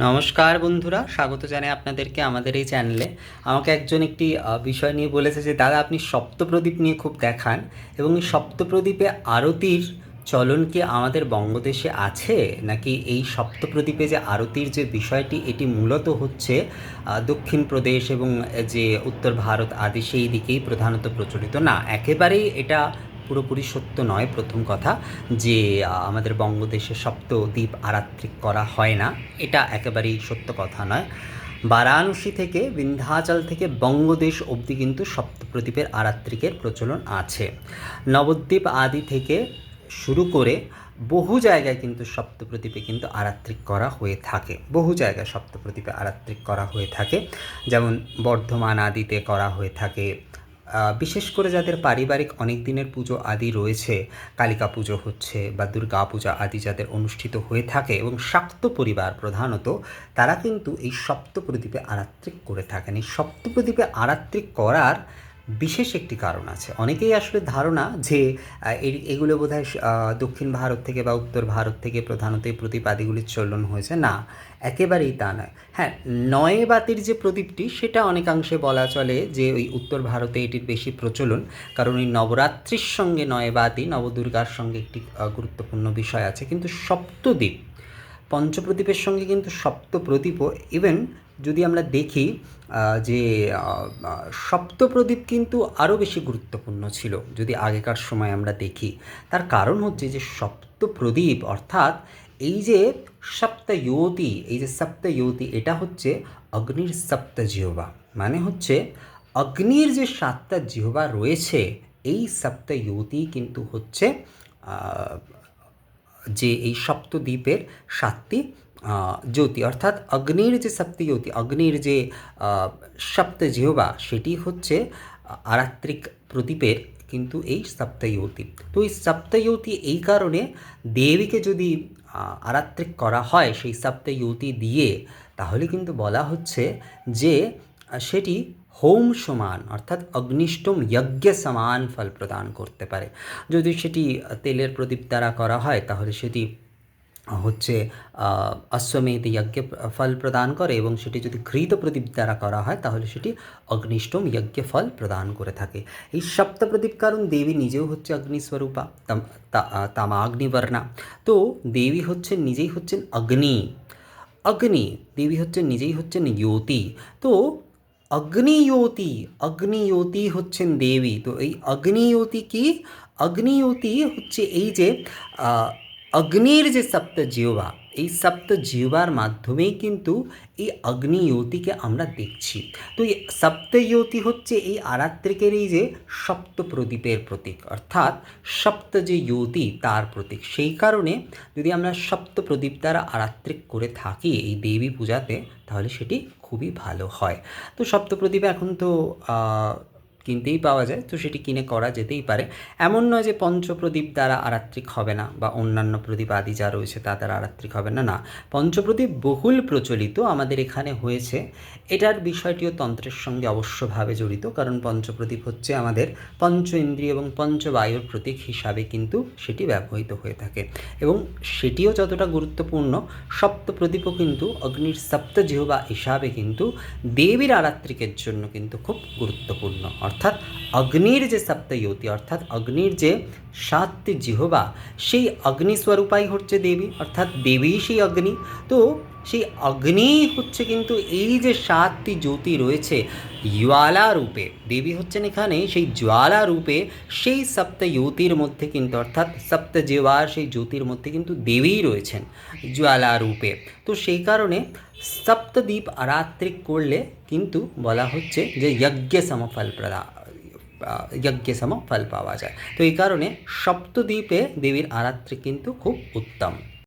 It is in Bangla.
নমস্কার বন্ধুরা, স্বাগত জানাই আপনাদেরকে আমাদের এই চ্যানেলে। আমাকে একজন একটি বিষয় নিয়ে বলেছে যে দাদা আপনি সপ্তপ্রদীপ নিয়ে খুব দেখান, এবং এই সপ্তপ্রদীপে আরতির চলন কি আমাদের বঙ্গদেশে আছে, নাকি এই সপ্তপ্রদীপে যে আরতির যে বিষয়টি এটি মূলত হচ্ছে দক্ষিণ প্রদেশ এবং যে উত্তর ভারত আদি সেই দিকেই প্রধানত প্রচলিত? না, একেবারেই এটা পুরোপুরি সত্য নয়। প্রথম কথা যে আমাদের বঙ্গদেশে সপ্তদ্বীপ আরাত্রিক করা হয় না, এটা একেবারেই সত্য কথা নয়। বারাণসী থেকে বিন্ধ্যাচল থেকে বঙ্গদেশ অবধি কিন্তু সপ্তপ্রদীপের আরাত্রিকের প্রচলন আছে। নবদ্বীপ আদি থেকে শুরু করে বহু জায়গায় কিন্তু সপ্তপ্রদীপে কিন্তু আরাত্রিক করা হয়ে থাকে, বহু জায়গায় সপ্তপ্রদীপে আরাত্রিক করা হয়ে থাকে। যেমন বর্ধমান আদিতে করা হয়ে থাকে। বিশেষ করে যাদের পারিবারিক অনেক দিনের পুজো আদি রয়েছে, কালিকা পুজো হচ্ছে বা দুর্গা পূজা আদি যাদের অনুষ্ঠিত হয়ে থাকে এবং শাক্ত পরিবার প্রধানত, তারা কিন্তু এই সপ্তপ্রদীপে আরাত্রিক করে থাকেন। এই সপ্তপ্রদীপে আরাত্রিক করার বিশেষ একটি কারণ আছে। অনেকেই আসলে ধারণা যে এগুলো বোধহয় দক্ষিণ ভারত থেকে বা উত্তর ভারত থেকে প্রধানত এই প্রদীপ আদিগুলির চলন হয়েছে। না, একেবারেই তা নয়। হ্যাঁ, নয় বাতির যে প্রদীপটি সেটা অনেকাংশে বলা চলে যে ওই উত্তর ভারতে এটির বেশি প্রচলন, কারণ এই নবরাত্রির সঙ্গে নয় বাতি নবদুর্গার সঙ্গে একটি গুরুত্বপূর্ণ বিষয় আছে। কিন্তু সপ্তদ্বীপ পঞ্চপ্রদীপের সঙ্গে কিন্তু সপ্তপ্রদীপও, ইভেন যদি আমরা দেখি যে সপ্তপ্রদীপ কিন্তু আরও বেশি গুরুত্বপূর্ণ ছিল যদি আগেকার সময় আমরা দেখি। তার কারণ হচ্ছে যে সপ্তপ্রদীপ অর্থাৎ এই যে সপ্তয়তী, এই যে সপ্তয়তী, এটা হচ্ছে অগ্নির সপ্ত জিহ্বা, মানে হচ্ছে অগ্নির যে 7টা জিহ্বা রয়েছে, এই সপ্তয়তী কিন্তু হচ্ছে যে এই সপ্তদ্বীপের 7টি জ্যোতি, অর্থাৎ অগ্নির যে সপ্তয়তী, অগ্নির যে সপ্তজিহ্বা, সেটি হচ্ছে আরাত্রিক প্রদীপের কিন্তু এই সপ্তয়তী। তো এই সপ্তয়তী এই কারণে দেবীকে যদি আরাত্রিক করা হয় সেই সপ্তয়তী দিয়ে, তাহলে কিন্তু বলা হচ্ছে যে সেটি হোম সমান, অর্থাৎ অগ্নিষ্টম যজ্ঞ সমান ফল প্রদান করতে পারে। যদি সেটি তেলের প্রদীপ দ্বারা করা হয় তাহলে সেটি হচ্ছে অশ্বমেধ যজ্ঞে ফল প্রদান করে, এবং সেটি যদি ঘৃত প্রদীপ দ্বারা করা হয় তাহলে সেটি অগ্নিষ্টম যজ্ঞে ফল প্রদান করে থাকে। এই সপ্তপ্রদীপ, কারণ দেবী নিজেও হচ্ছে অগ্নিস্বরূপা, তামাগ্নিবর্ণা। তো দেবী হচ্ছেন নিজেই হচ্ছেন অগ্নি, অগ্নি দেবী হচ্ছেন নিজেই হচ্ছেন জ্যোতি। তো অগ্নিজ্যোতি, অগ্নিজ্যোতি হচ্ছেন দেবী। তো এই অগ্নিজ্যোতি কি? অগ্নিজ্যোতি হচ্ছে এই যে অগ্নির যে সপ্ত জিহ্বা, এই সপ্ত জিহ্বার মাধ্যমেই কিন্তু এই অগ্নিজ্যোতিকে আমরা দেখছি। তো এই সপ্তজ্যোতি হচ্ছে এই আরাত্রিকের এই যে সপ্তপ্রদীপের প্রতীক, অর্থাৎ সপ্ত যে জ্যোতি তার প্রতীক। সেই কারণে যদি আমরা সপ্তপ্রদীপ দ্বারা আরাত্রিক করে থাকি এই দেবী পূজাতে, তাহলে সেটি খুবই ভালো হয়। তো সপ্তপ্রদীপ এখন তো কিনতেই পাওয়া যায়, তো সেটি কিনে করা যেতেই পারে। এমন নয় যে পঞ্চপ্রদীপ দ্বারা আরাত্রিক হবে না, বা অন্যান্য প্রদীপ আদি যা রয়েছে তা দ্বারা আরাত্রিক হবে না। না, পঞ্চপ্রদীপ বহুল প্রচলিত আমাদের এখানে হয়েছে। এটার বিষয়টিও তন্ত্রের সঙ্গে অবশ্যভাবে জড়িত, কারণ পঞ্চপ্রদীপ হচ্ছে আমাদের পঞ্চ ইন্দ্রিয় এবং পঞ্চবায়ুর প্রতীক হিসাবে কিন্তু সেটি ব্যবহৃত হয়ে থাকে, এবং সেটিও যতটা গুরুত্বপূর্ণ, সপ্তপ্রদীপও কিন্তু অগ্নির সপ্তজিহ্বা হিসাবে কিন্তু দেবীর আরাত্রিকের জন্য কিন্তু খুব গুরুত্বপূর্ণ। অর্থাৎ অগ্নির যে সপ্তয়তী, অর্থাৎ অগ্নির যে 7টি জিহ্বা, সেই অগ্নিস্বরূপাই হচ্ছে দেবী, অর্থাৎ দেবী সেই অগ্নি। তো সেই অগ্নি হচ্ছে কিন্তু এই যে 7টি জ্যোতি রয়েছে জ্বালা রূপে, দেবী হচ্ছেন এখানে সেই জ্বালা রূপে, সেই সপ্তয়তীর মধ্যে কিন্তু, অর্থাৎ সপ্তজিহ্বার সেই জ্যোতির মধ্যে কিন্তু দেবীই রয়েছেন জ্বালা রূপে। তো সেই কারণে সপ্তদ্বীপ আরাত্রিক করলে কিন্তু বলা হচ্ছে যে যজ্ঞ সমফল যজ্ঞ সম ফল পাওয়া যায়। তো এই কারণে সপ্তদ্বীপে দেবীর আরাত্রিক কিন্তু খুব উত্তম।